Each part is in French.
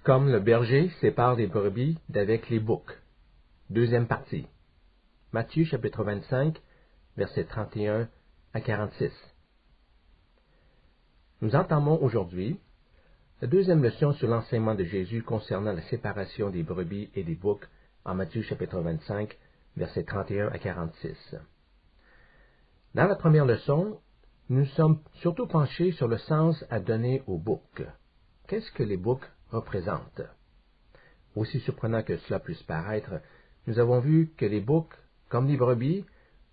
Comme le berger sépare les brebis d'avec les boucs. Deuxième partie. Matthieu chapitre 25, versets 31 à 46. Nous entamons aujourd'hui la deuxième leçon sur l'enseignement de Jésus concernant la séparation des brebis et des boucs en Matthieu chapitre 25, versets 31 à 46. Dans la première leçon, nous sommes surtout penchés sur le sens à donner aux boucs. Qu'est-ce que les boucs représentent? Aussi surprenant que cela puisse paraître, nous avons vu que les boucs, comme les brebis,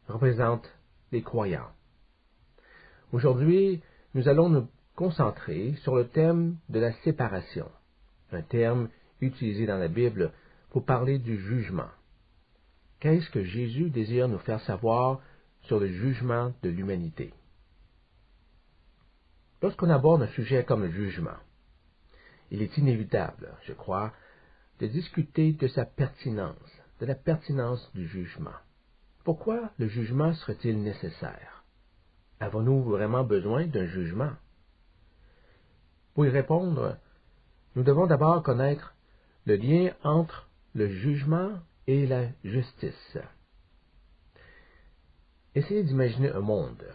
représentent les croyants. Aujourd'hui, nous allons nous concentrer sur le thème de la séparation, un terme utilisé dans la Bible pour parler du jugement. Qu'est-ce que Jésus désire nous faire savoir sur le jugement de l'humanité? Lorsqu'on aborde un sujet comme le jugement, il est inévitable, je crois, de discuter de sa pertinence, de la pertinence du jugement. Pourquoi le jugement serait-il nécessaire? Avons-nous vraiment besoin d'un jugement? Pour y répondre, nous devons d'abord connaître le lien entre le jugement et la justice. Essayez d'imaginer un monde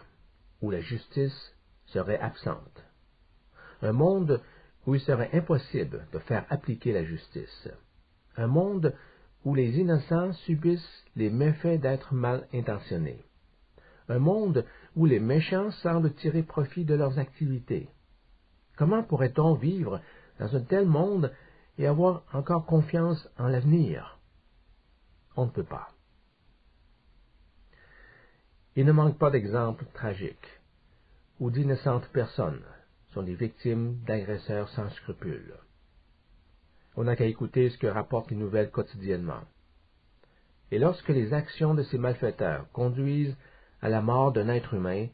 où la justice serait absente. Un monde où il serait impossible de faire appliquer la justice. Un monde où les innocents subissent les méfaits d'être mal intentionnés. Un monde où les méchants semblent tirer profit de leurs activités. Comment pourrait-on vivre dans un tel monde et avoir encore confiance en l'avenir? On ne peut pas. Il ne manque pas d'exemples tragiques où d'innocentes personnes sont les victimes d'agresseurs sans scrupules. On n'a qu'à écouter ce que rapportent les nouvelles quotidiennement. Et lorsque les actions de ces malfaiteurs conduisent à la mort d'un être humain,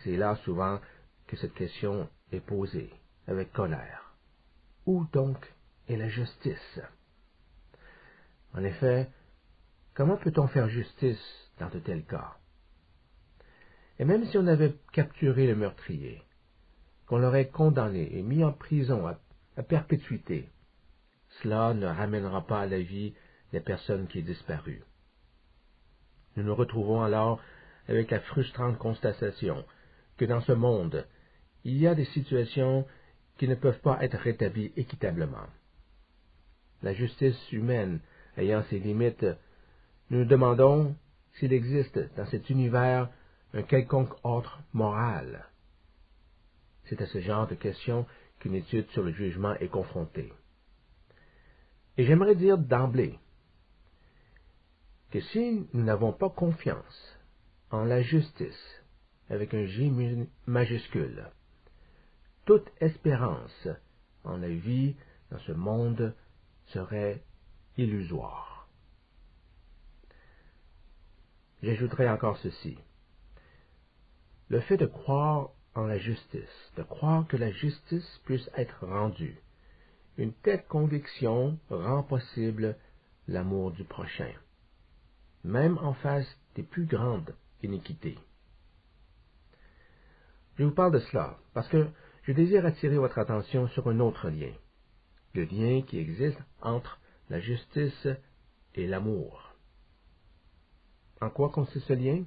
c'est là souvent que cette question est posée, avec colère. Où donc est la justice? En effet, comment peut-on faire justice dans de tels cas? Et même si on avait capturé le meurtrier, qu'on l'aurait condamné et mis en prison à perpétuité, cela ne ramènera pas à la vie la personne qui est disparue. Nous nous retrouvons alors avec la frustrante constatation que dans ce monde, il y a des situations qui ne peuvent pas être rétablies équitablement. La justice humaine ayant ses limites, nous nous demandons s'il existe dans cet univers un quelconque ordre moral. C'est à ce genre de questions qu'une étude sur le jugement est confrontée. Et j'aimerais dire d'emblée que si nous n'avons pas confiance en la justice, avec un J majuscule, toute espérance en la vie dans ce monde serait illusoire. J'ajouterai encore ceci. Le fait de croire en la justice, de croire que la justice puisse être rendue, une telle conviction rend possible l'amour du prochain, même en face des plus grandes iniquités. Je vous parle de cela parce que je désire attirer votre attention sur un autre lien, le lien qui existe entre la justice et l'amour. En quoi consiste ce lien?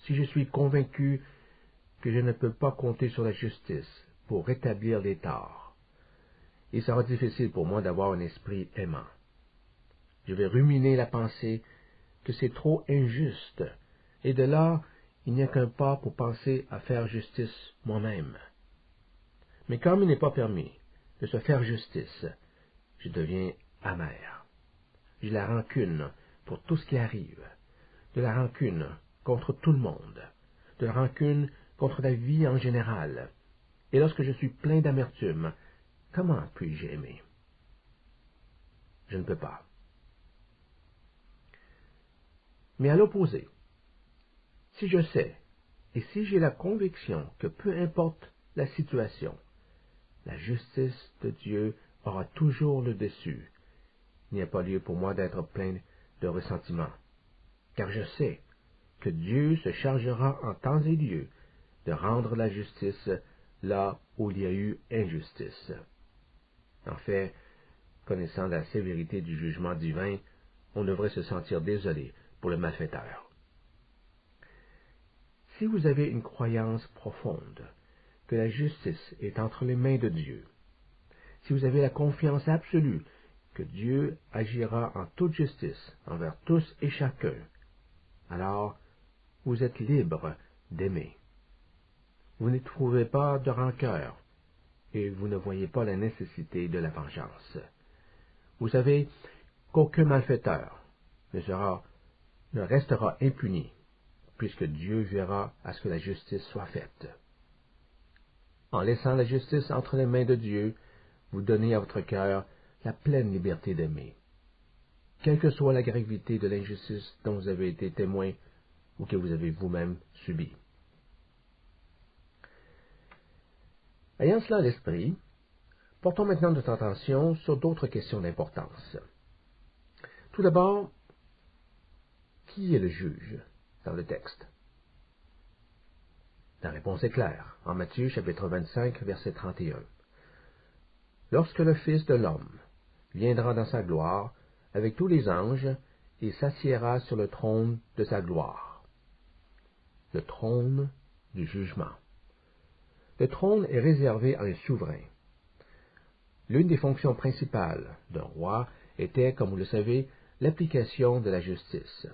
Si je suis convaincu que je ne peux pas compter sur la justice pour rétablir les torts, il sera difficile pour moi d'avoir un esprit aimant. Je vais ruminer la pensée que c'est trop injuste, et de là, il n'y a qu'un pas pour penser à faire justice moi-même. Mais comme il n'est pas permis de se faire justice, je deviens amer. J'ai la rancune pour tout ce qui arrive, de la rancune contre tout le monde, de la rancune contre la vie en général. Et lorsque je suis plein d'amertume, comment puis-je aimer? Je ne peux pas. Mais à l'opposé, si je sais, et si j'ai la conviction que peu importe la situation, la justice de Dieu aura toujours le dessus, il n'y a pas lieu pour moi d'être plein de ressentiment, car je sais que Dieu se chargera en temps et lieu de rendre la justice là où il y a eu injustice. En fait, connaissant la sévérité du jugement divin, on devrait se sentir désolé pour le malfaiteur. Si vous avez une croyance profonde que la justice est entre les mains de Dieu, si vous avez la confiance absolue que Dieu agira en toute justice envers tous et chacun, alors vous êtes libre d'aimer. Vous n'éprouvez pas de rancœur et vous ne voyez pas la nécessité de la vengeance. Vous savez qu'aucun malfaiteur ne restera impuni, puisque Dieu verra à ce que la justice soit faite. En laissant la justice entre les mains de Dieu, vous donnez à votre cœur la pleine liberté d'aimer. Quelle que soit la gravité de l'injustice dont vous avez été témoin ou que vous avez vous-même subi. Ayant cela à l'esprit, portons maintenant notre attention sur d'autres questions d'importance. Tout d'abord, qui est le juge dans le texte? La réponse est claire, en Matthieu chapitre 25, verset 31. Lorsque le Fils de l'homme viendra dans sa gloire avec tous les anges et s'assiera sur le trône de sa gloire. Le trône du jugement. Le trône est réservé à un souverain. L'une des fonctions principales d'un roi était, comme vous le savez, l'application de la justice.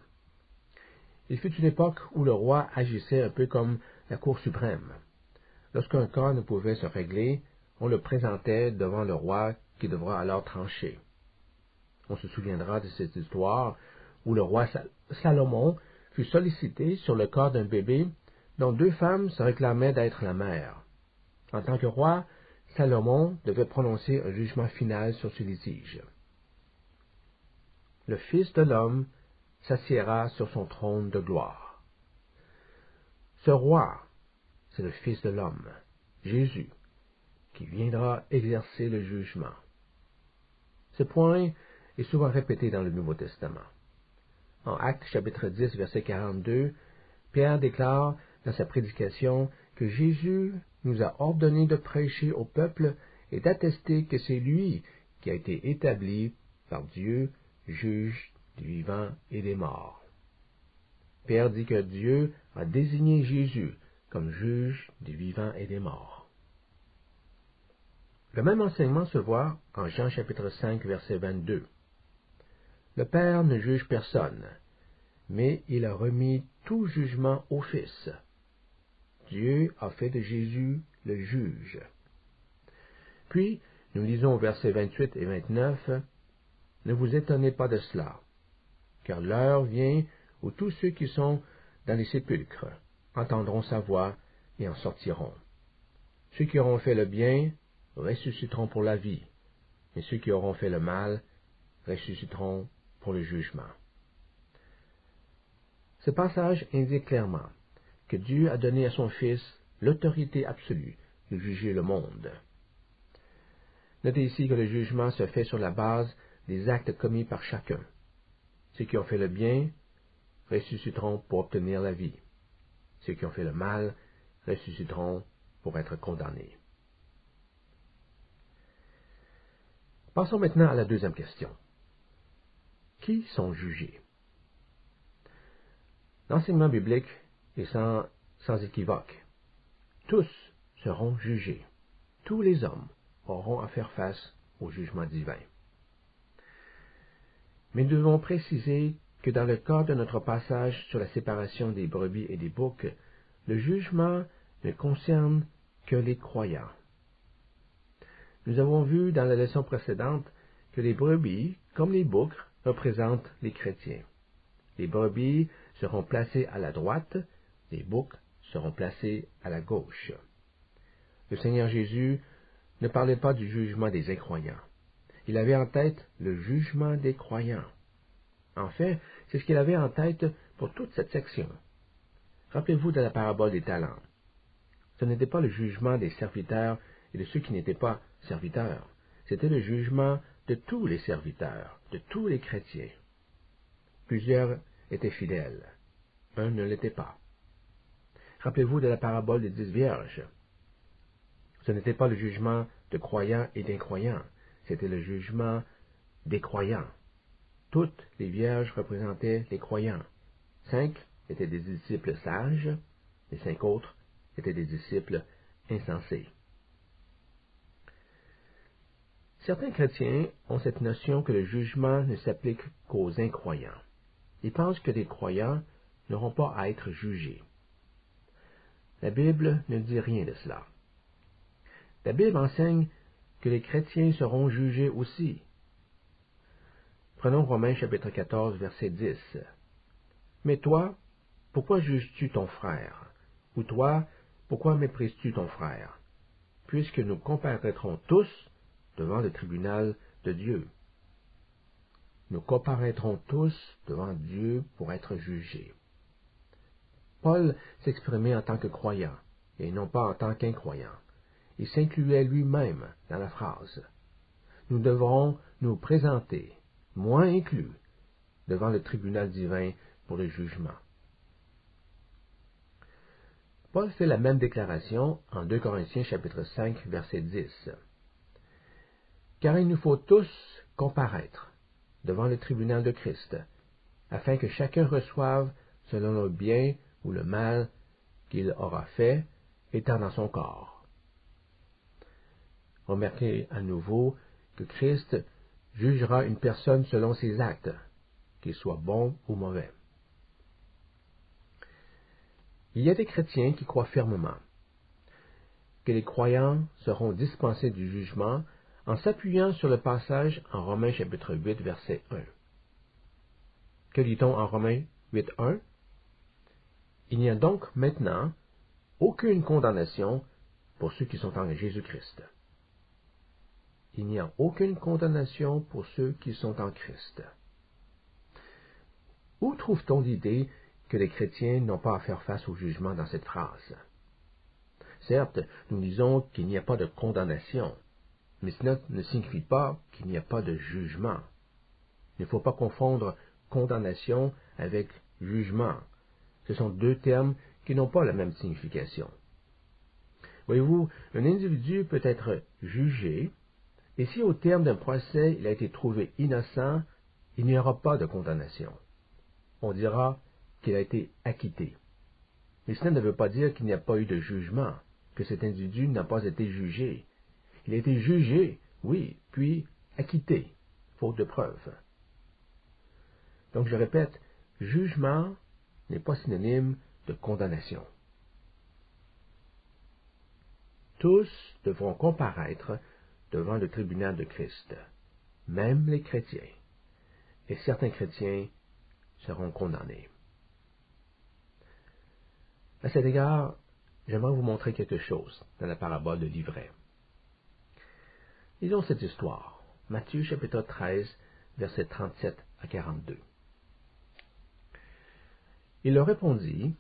Il fut une époque où le roi agissait un peu comme la Cour suprême. Lorsqu'un cas ne pouvait se régler, on le présentait devant le roi qui devra alors trancher. On se souviendra de cette histoire où le roi Salomon fut sollicité sur le cas d'un bébé dont deux femmes se réclamaient d'être la mère. En tant que roi, Salomon devait prononcer un jugement final sur ce litige. Le Fils de l'homme s'assiera sur son trône de gloire. Ce roi, c'est le Fils de l'homme, Jésus, qui viendra exercer le jugement. Ce point est souvent répété dans le Nouveau Testament. En Actes chapitre 10, verset 42, Pierre déclare dans sa prédication que Jésus nous a ordonné de prêcher au peuple et d'attester que c'est lui qui a été établi par Dieu, juge des vivants et des morts. Pierre dit que Dieu a désigné Jésus comme juge des vivants et des morts. Le même enseignement se voit en Jean chapitre 5, verset 22. Le Père ne juge personne, mais il a remis tout jugement au Fils. Dieu a fait de Jésus le juge. Puis, nous lisons au verset 28 et 29, « Ne vous étonnez pas de cela, car l'heure vient où tous ceux qui sont dans les sépulcres entendront sa voix et en sortiront. Ceux qui auront fait le bien ressusciteront pour la vie, mais ceux qui auront fait le mal ressusciteront pour le jugement. » Ce passage indique clairement que Dieu a donné à son Fils l'autorité absolue de juger le monde. Notez ici que le jugement se fait sur la base des actes commis par chacun. Ceux qui ont fait le bien ressusciteront pour obtenir la vie. Ceux qui ont fait le mal ressusciteront pour être condamnés. Passons maintenant à la deuxième question. Qui sont jugés? L'enseignement biblique est sans équivoque. Tous seront jugés. Tous les hommes auront à faire face au jugement divin. Mais nous devons préciser que dans le cas de notre passage sur la séparation des brebis et des boucs, le jugement ne concerne que les croyants. Nous avons vu dans la leçon précédente que les brebis, comme les boucs, représentent les chrétiens. Les brebis seront placées à la droite, les boucs seront placés à la gauche. Le Seigneur Jésus ne parlait pas du jugement des incroyants. Il avait en tête le jugement des croyants. En fait, c'est ce qu'il avait en tête pour toute cette section. Rappelez-vous de la parabole des talents. Ce n'était pas le jugement des serviteurs et de ceux qui n'étaient pas serviteurs. C'était le jugement de tous les serviteurs, de tous les chrétiens. Plusieurs étaient fidèles. Un ne l'était pas. Rappelez-vous de la parabole des 10 vierges. Ce n'était pas le jugement de croyants et d'incroyants. c'était le jugement des croyants. Toutes les vierges représentaient les croyants. 5 étaient des disciples sages, et 5 autres étaient des disciples insensés. Certains chrétiens ont cette notion que le jugement ne s'applique qu'aux incroyants. Ils pensent que les croyants n'auront pas à être jugés. La Bible ne dit rien de cela. La Bible enseigne que les chrétiens seront jugés aussi. Prenons Romains chapitre 14, verset 10. Mais toi, pourquoi juges-tu ton frère? Ou toi, pourquoi méprises-tu ton frère? Puisque nous comparaîtrons tous devant le tribunal de Dieu. Nous comparaîtrons tous devant Dieu pour être jugés. Paul s'exprimait en tant que croyant, et non pas en tant qu'incroyant. Il s'incluait lui-même dans la phrase. Nous devrons nous présenter, moi inclus, devant le tribunal divin pour le jugement. Paul fait la même déclaration en 2 Corinthiens chapitre 5, verset 10. Car il nous faut tous comparaître devant le tribunal de Christ, afin que chacun reçoive selon le bien ou le mal qu'il aura fait, étant dans son corps. Remarquez à nouveau que Christ jugera une personne selon ses actes, qu'ils soient bons ou mauvais. Il y a des chrétiens qui croient fermement que les croyants seront dispensés du jugement en s'appuyant sur le passage en Romains chapitre 8, verset 1. Que dit-on en Romains 8, 1? Il n'y a donc maintenant aucune condamnation pour ceux qui sont en Jésus-Christ. Il n'y a aucune condamnation pour ceux qui sont en Christ. Où trouve-t-on l'idée que les chrétiens n'ont pas à faire face au jugement dans cette phrase? Certes, nous disons qu'il n'y a pas de condamnation, mais cela ne signifie pas qu'il n'y a pas de jugement. Il ne faut pas confondre condamnation avec jugement. Ce sont deux termes qui n'ont pas la même signification. Voyez-vous, un individu peut être jugé, et si au terme d'un procès il a été trouvé innocent, il n'y aura pas de condamnation. On dira qu'il a été acquitté. Mais cela ne veut pas dire qu'il n'y a pas eu de jugement, que cet individu n'a pas été jugé. Il a été jugé, oui, puis acquitté, faute de preuves. Donc je répète, jugement n'est pas synonyme de condamnation. Tous devront comparaître devant le tribunal de Christ, même les chrétiens, et certains chrétiens seront condamnés. À cet égard, j'aimerais vous montrer quelque chose dans la parabole de l'ivraie. Lisons cette histoire, Matthieu chapitre 13, versets 37 à 42. Il leur répondit,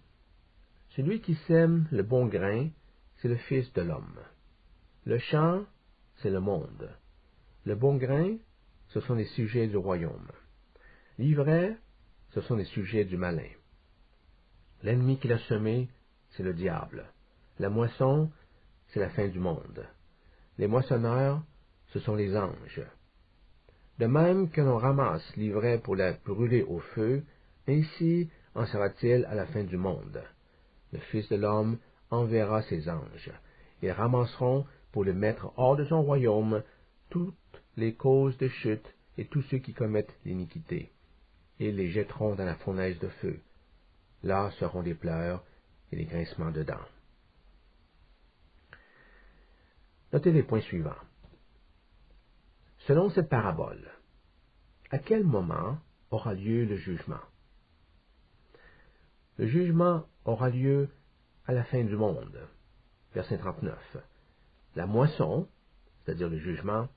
« Celui qui sème le bon grain, c'est le Fils de l'homme. Le champ, c'est le monde. Le bon grain, ce sont les sujets du royaume. L'ivraie, ce sont les sujets du malin. L'ennemi qui l'a semé, c'est le diable. La moisson, c'est la fin du monde. Les moissonneurs, ce sont les anges. De même que l'on ramasse l'ivraie pour la brûler au feu, ainsi en sera-t-il à la fin du monde. Le Fils de l'homme enverra ses anges. Ils ramasseront pour le mettre hors de son royaume toutes les causes de chute et tous ceux qui commettent l'iniquité, et les jetteront dans la fournaise de feu. Là seront les pleurs et les grincements de dents. Notez les points suivants. Selon cette parabole, à quel moment aura lieu le jugement? Le jugement aura lieu à la fin du monde. Verset 39. La moisson, c'est-à-dire le jugement,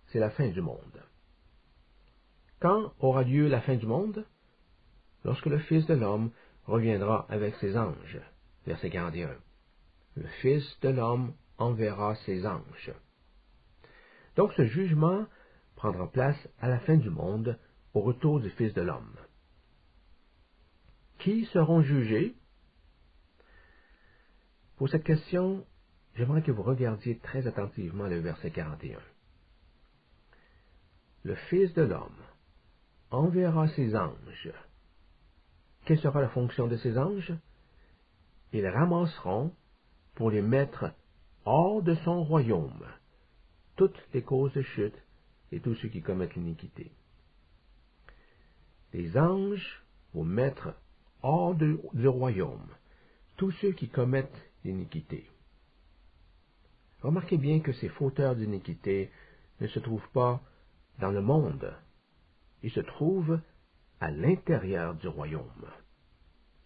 c'est la fin du monde. Quand aura lieu la fin du monde? Lorsque le Fils de l'homme reviendra avec ses anges. Verset 41. Le Fils de l'homme enverra ses anges. Donc ce jugement prendra place à la fin du monde, au retour du Fils de l'homme. Qui seront jugés? Pour cette question, j'aimerais que vous regardiez très attentivement le verset 41. le Fils de l'homme enverra ses anges. Quelle sera la fonction de ces anges? Ils ramasseront, pour les mettre hors de son royaume, toutes les causes de chute et tous ceux qui commettent l'iniquité. Les anges vont mettre hors du royaume tous ceux qui commettent l'iniquité. Remarquez bien que ces fauteurs d'iniquité ne se trouvent pas dans le monde, ils se trouvent à l'intérieur du royaume.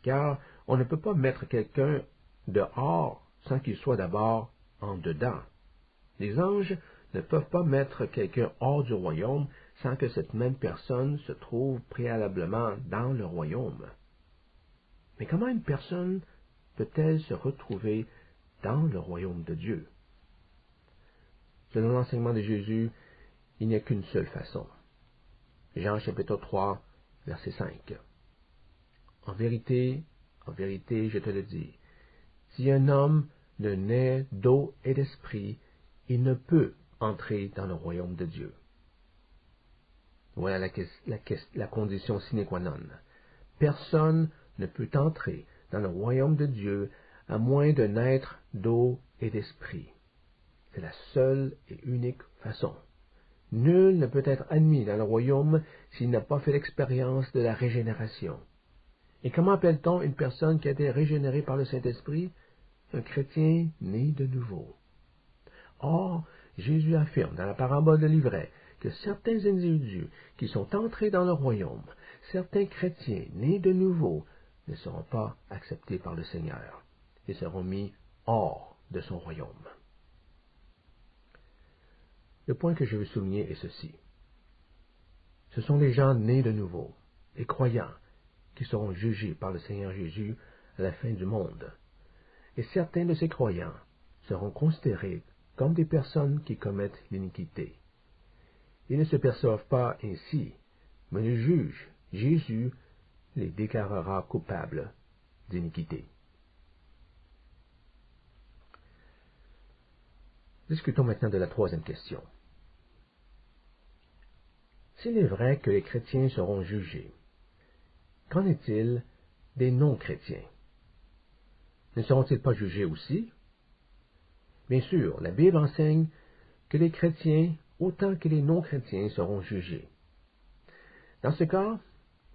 Car on ne peut pas mettre quelqu'un dehors sans qu'il soit d'abord en dedans. Les anges ne peuvent pas mettre quelqu'un hors du royaume sans que cette même personne se trouve préalablement dans le royaume. Mais comment une personne peut-elle se retrouver dans le royaume de Dieu? Selon l'enseignement de Jésus, il n'y a qu'une seule façon. Jean chapitre 3, verset 5. En vérité, je te le dis, si un homme ne naît d'eau et d'esprit, il ne peut entrer dans le royaume de Dieu. Voilà la condition sine qua non. Personne ne peut entrer dans le royaume de Dieu à moins de naître d'eau et d'esprit. C'est la seule et unique façon. Nul ne peut être admis dans le royaume s'il n'a pas fait l'expérience de la régénération. Et comment appelle-t-on une personne qui a été régénérée par le Saint-Esprit? Un chrétien né de nouveau. Or, Jésus affirme dans la parabole de l'ivraie que certains individus qui sont entrés dans le royaume, certains chrétiens nés de nouveau, ne seront pas acceptés par le Seigneur et seront mis hors de son royaume. Le point que je veux souligner est ceci. Ce sont les gens nés de nouveau, les croyants, qui seront jugés par le Seigneur Jésus à la fin du monde. Et certains de ces croyants seront considérés comme des personnes qui commettent l'iniquité. Ils ne se perçoivent pas ainsi, mais le juge, Jésus, les déclarera coupables d'iniquité. Discutons maintenant de la troisième question. S'il est vrai que les chrétiens seront jugés, qu'en est-il des non-chrétiens? Ne seront-ils pas jugés aussi? Bien sûr, la Bible enseigne que les chrétiens, autant que les non-chrétiens, seront jugés. Dans ce cas,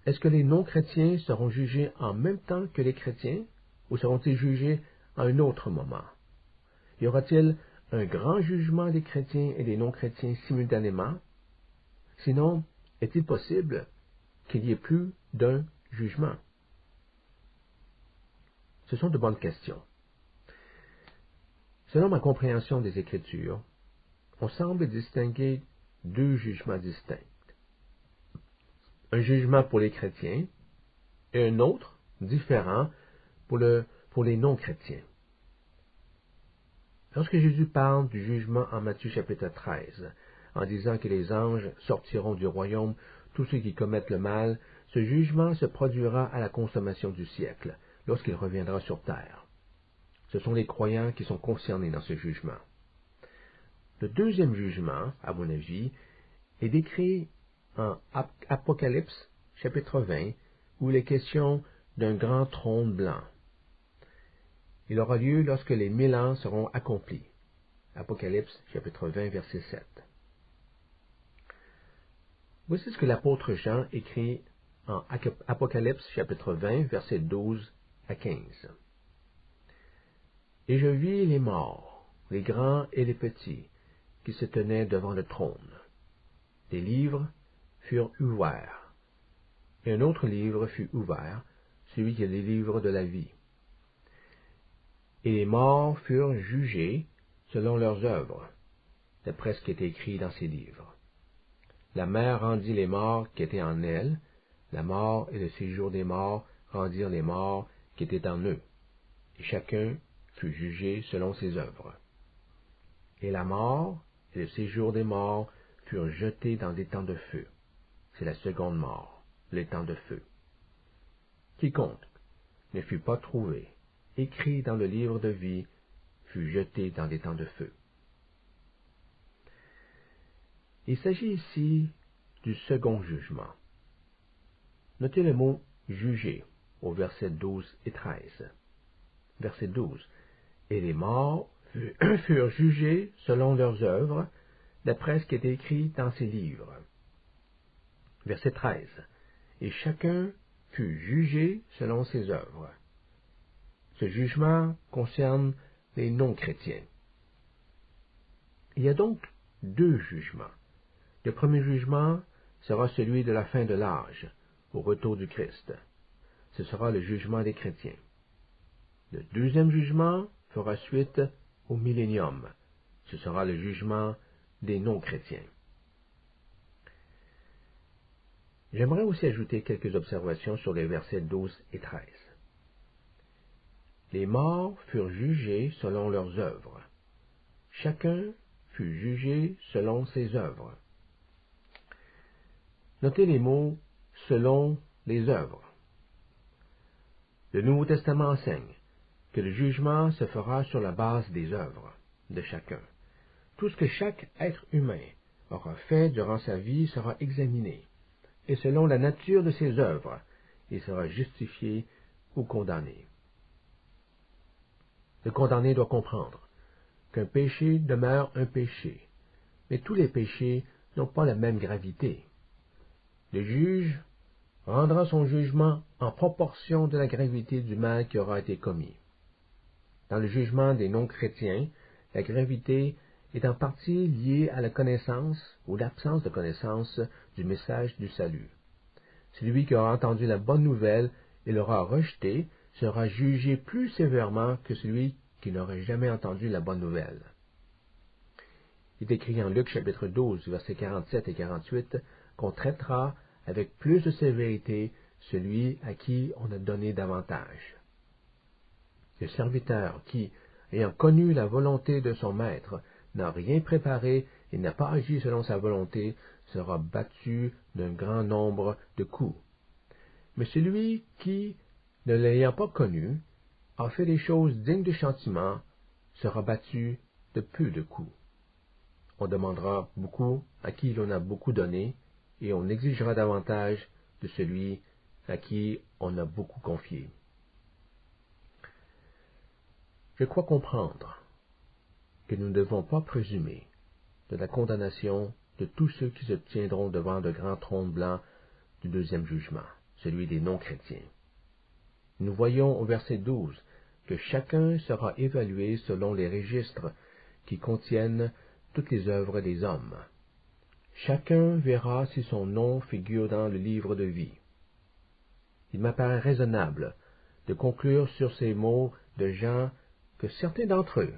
est-ce que les non-chrétiens seront jugés en même temps que les chrétiens, ou seront-ils jugés à un autre moment? Y aura-t-il un grand jugement des chrétiens et des non-chrétiens simultanément? Sinon, est-il possible qu'il y ait plus d'un jugement? Ce sont de bonnes questions. Selon ma compréhension des Écritures, on semble distinguer deux jugements distincts. Un jugement pour les chrétiens et un autre, différent, pour les non-chrétiens. Lorsque Jésus parle du jugement en Matthieu chapitre 13, en disant que les anges sortiront du royaume tous ceux qui commettent le mal, ce jugement se produira à la consommation du siècle, lorsqu'il reviendra sur terre. Ce sont les croyants qui sont concernés dans ce jugement. Le deuxième jugement, à mon avis, est décrit en Apocalypse chapitre 20, où il est question d'un grand trône blanc. Il aura lieu lorsque les 1000 ans seront accomplis. Apocalypse chapitre 20, verset 7. Voici ce que l'apôtre Jean écrit en Apocalypse chapitre 20, versets 12 à 15. Et je vis les morts, les grands et les petits, qui se tenaient devant le trône. Des livres furent ouverts, et un autre livre fut ouvert, celui qui est le livre de la vie. Et les morts furent jugés selon leurs œuvres, d'après ce qui est écrit dans ces livres. La mer rendit les morts qui étaient en elle, la mort et le séjour des morts rendirent les morts qui étaient en eux, et chacun fut jugé selon ses œuvres. Et la mort et le séjour des morts furent jetés dans des temps de feu. C'est la seconde mort, les temps de feu. Quiconque ne fut pas trouvé, écrit dans le livre de vie, fut jeté dans des temps de feu. Il s'agit ici du second jugement. Notez le mot « juger » au verset 12 et 13. Verset 12. Et les morts furent jugés selon leurs œuvres, d'après ce qui est écrit dans ces livres. Verset 13. Et chacun fut jugé selon ses œuvres. Ce jugement concerne les non-chrétiens. Il y a donc deux jugements. Le premier jugement sera celui de la fin de l'âge, au retour du Christ. Ce sera le jugement des chrétiens. Le deuxième jugement fera suite au millénium. Ce sera le jugement des non-chrétiens. J'aimerais aussi ajouter quelques observations sur les versets 12 et 13. Les morts furent jugés selon leurs œuvres. Chacun fut jugé selon ses œuvres. Notez les mots « selon les œuvres ». Le Nouveau Testament enseigne que le jugement se fera sur la base des œuvres de chacun. Tout ce que chaque être humain aura fait durant sa vie sera examiné, et selon la nature de ses œuvres, il sera justifié ou condamné. Le condamné doit comprendre qu'un péché demeure un péché, mais tous les péchés n'ont pas la même gravité. Le juge rendra son jugement en proportion de la gravité du mal qui aura été commis. Dans le jugement des non-chrétiens, la gravité est en partie liée à la connaissance ou l'absence de connaissance du message du salut. Celui qui aura entendu la bonne nouvelle et l'aura rejetée sera jugé plus sévèrement que celui qui n'aurait jamais entendu la bonne nouvelle. Il est écrit en Luc chapitre 12, versets 47 et 48, qu'on traitera avec plus de sévérité celui à qui on a donné davantage. Le serviteur qui, ayant connu la volonté de son maître, n'a rien préparé et n'a pas agi selon sa volonté, sera battu d'un grand nombre de coups. Mais celui qui, ne l'ayant pas connu, a fait des choses dignes de châtiment, sera battu de peu de coups. On demandera beaucoup à qui l'on a beaucoup donné, et on exigera davantage de celui à qui on a beaucoup confié. Je crois comprendre que nous ne devons pas présumer de la condamnation de tous ceux qui se tiendront devant le grand trône blanc du deuxième jugement, celui des non-chrétiens. Nous voyons au verset 12 que chacun sera évalué selon les registres qui contiennent toutes les œuvres des hommes. Chacun verra si son nom figure dans le livre de vie. Il m'apparaît raisonnable de conclure sur ces mots de Jean que certains d'entre eux,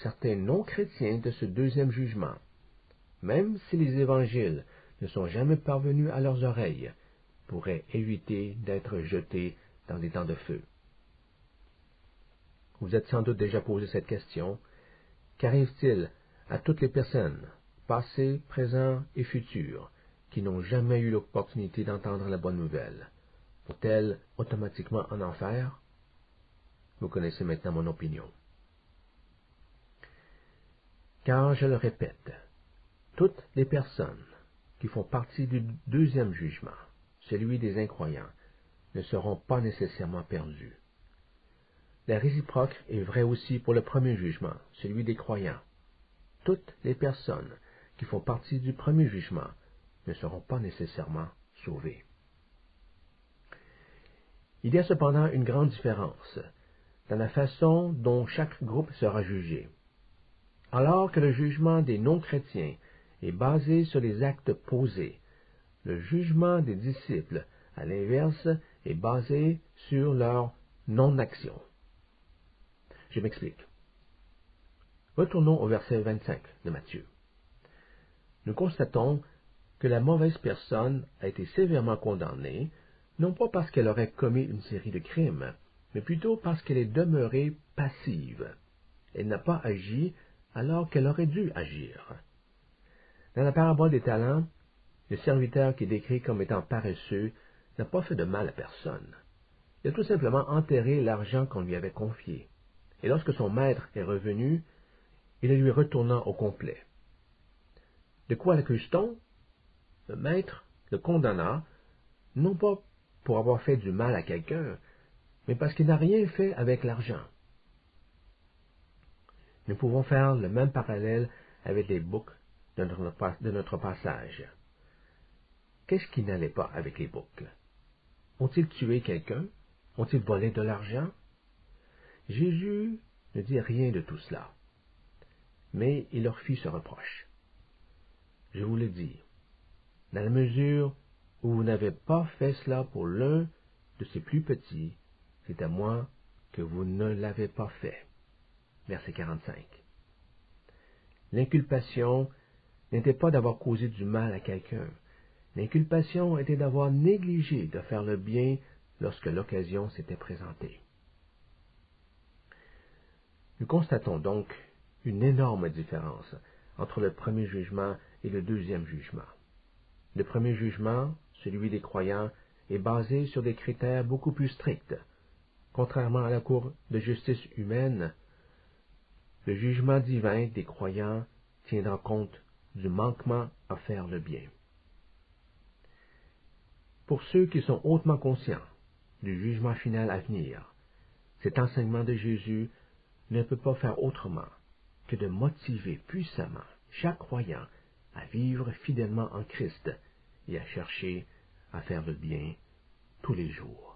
certains non-chrétiens de ce deuxième jugement, même si les évangiles ne sont jamais parvenus à leurs oreilles, pourraient éviter d'être jetés dans les temps de feu. Vous êtes sans doute déjà posé cette question. Qu'arrive-t-il à toutes les personnes, passées, présentes et futures, qui n'ont jamais eu l'opportunité d'entendre la bonne nouvelle? Vont-elles automatiquement en enfer? Vous connaissez maintenant mon opinion. Car, je le répète, toutes les personnes qui font partie du deuxième jugement, celui des incroyants, ne seront pas nécessairement perdues. La réciproque est vraie aussi pour le premier jugement, celui des croyants. Toutes les personnes qui font partie du premier jugement ne seront pas nécessairement sauvées. Il y a cependant une grande différence dans la façon dont chaque groupe sera jugé. Alors que le jugement des non-chrétiens est basé sur les actes posés, le jugement des disciples, à l'inverse, est basé sur leur non-action. Je m'explique. Retournons au verset 25 de Matthieu. Nous constatons que la mauvaise personne a été sévèrement condamnée, non pas parce qu'elle aurait commis une série de crimes, mais plutôt parce qu'elle est demeurée passive. Elle n'a pas agi alors qu'elle aurait dû agir. Dans la parabole des talents, le serviteur qui est décrit comme étant paresseux n'a pas fait de mal à personne. Il a tout simplement enterré l'argent qu'on lui avait confié. Et lorsque son maître est revenu, il le lui retourna au complet. De quoi l'accuse-t-on? Le maître le condamna, non pas pour avoir fait du mal à quelqu'un, mais parce qu'il n'a rien fait avec l'argent. Nous pouvons faire le même parallèle avec les boucs de notre passage. Qu'est-ce qui n'allait pas avec les boucs? Ont-ils tué quelqu'un? Ont-ils volé de l'argent? Jésus ne dit rien de tout cela, mais il leur fit ce reproche. Je vous le dis, dans la mesure où vous n'avez pas fait cela pour l'un de ces plus petits, c'est à moi que vous ne l'avez pas fait. Verset 45. L'inculpation n'était pas d'avoir causé du mal à quelqu'un. L'inculpation était d'avoir négligé de faire le bien lorsque l'occasion s'était présentée. Nous constatons donc une énorme différence entre le premier jugement et le deuxième jugement. Le premier jugement, celui des croyants, est basé sur des critères beaucoup plus stricts. Contrairement à la Cour de justice humaine, le jugement divin des croyants tiendra compte du manquement à faire le bien. Pour ceux qui sont hautement conscients du jugement final à venir, cet enseignement de Jésus ne peut pas faire autrement que de motiver puissamment chaque croyant à vivre fidèlement en Christ et à chercher à faire le bien tous les jours.